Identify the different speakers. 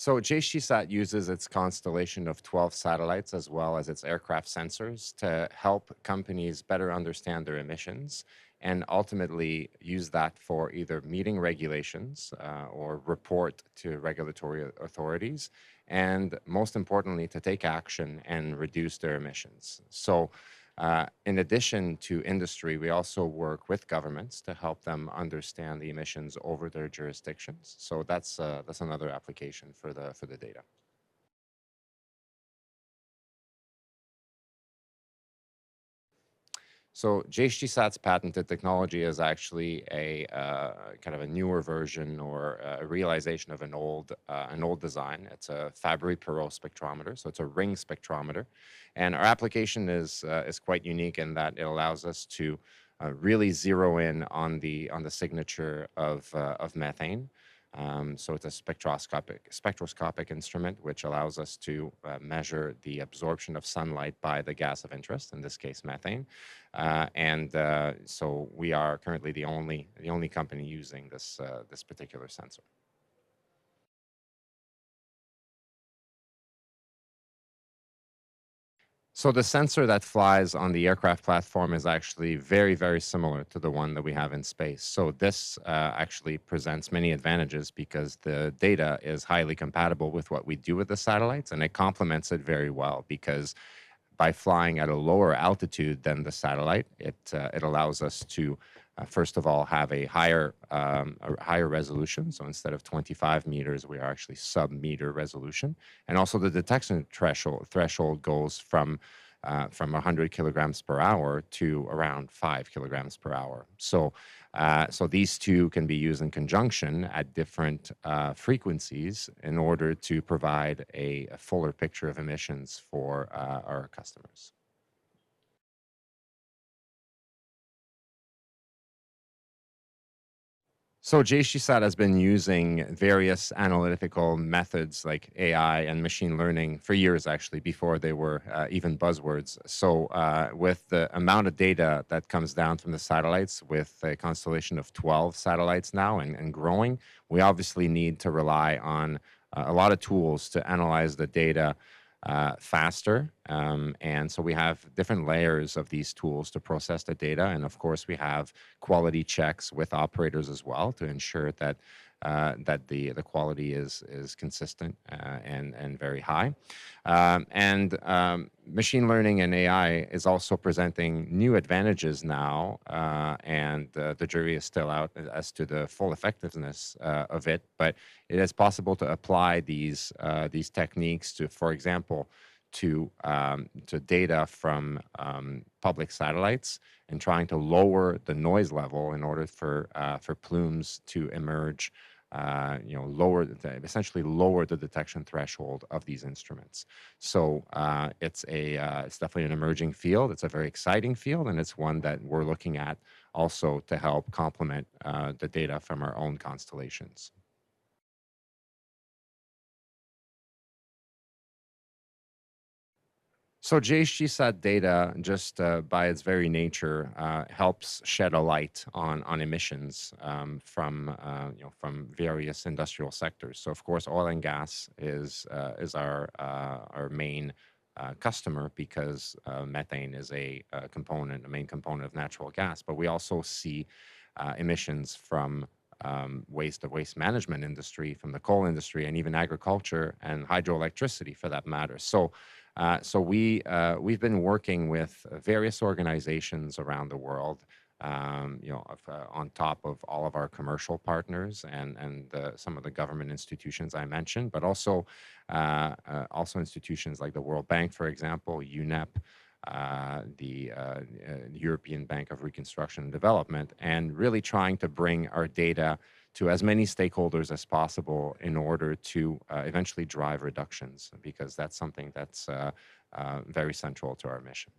Speaker 1: So GHGSAT uses its constellation of 12 satellites as well as its aircraft sensors to help companies better understand their emissions and ultimately use that for either meeting regulations or report to regulatory authorities, and most importantly, to take action and reduce their emissions. So in addition to industry, we also work with governments to help them understand the emissions over their jurisdictions. So that's another application for the data. So GHGSAT's patented technology is actually a kind of a newer version or a realization of an old design. It's a Fabry-Perot spectrometer, so it's a ring spectrometer, and our application is quite unique in that it allows us to really zero in on the signature of methane. So it's a spectroscopic instrument which allows us to measure the absorption of sunlight by the gas of interest, in this case methane. So we are currently the only company using this particular sensor. So the sensor that flies on the aircraft platform is actually very, very similar to the one that we have in space. So this actually presents many advantages because the data is highly compatible with what we do with the satellites, and it complements it very well because by flying at a lower altitude than the satellite, it allows us to first of all have a higher resolution. So instead of 25 meters, we are actually sub-meter resolution, and also the detection threshold goes from 100 kilograms per hour to around 5 kilograms per hour. So these two can be used in conjunction at different frequencies in order to provide a fuller picture of emissions for our customers. So JSGSAT has been using various analytical methods like AI and machine learning for years, actually, before they were even buzzwords. So with the amount of data that comes down from the satellites, with a constellation of 12 satellites now and growing, we obviously need to rely on a lot of tools to analyze the data faster. And so we have different layers of these tools to process the data. And of course, we have quality checks with operators as well to ensure that the quality is consistent and very high. Machine learning and AI is also presenting new advantages now, and the jury is still out as to the full effectiveness of it. But it is possible to apply these techniques to, for example, to data from public satellites and trying to lower the noise level in order for plumes to emerge, essentially lower the detection threshold of these instruments. So it's definitely an emerging field. It's a very exciting field, and it's one that we're looking at also to help complement the data from our own constellations. So GHGSAT data, just by its very nature, helps shed a light on emissions from various industrial sectors. So of course, oil and gas is our main customer because methane is a main component of natural gas. But we also see emissions from the waste management industry, from the coal industry, and even agriculture and hydroelectricity for that matter. We've been working with various organizations around the world, on top of all of our commercial partners and some of the government institutions I mentioned, but also institutions like the World Bank, for example, UNEP, the European Bank of Reconstruction and Development, and really trying to bring our data to as many stakeholders as possible in order to eventually drive reductions, because that's something that's very central to our mission.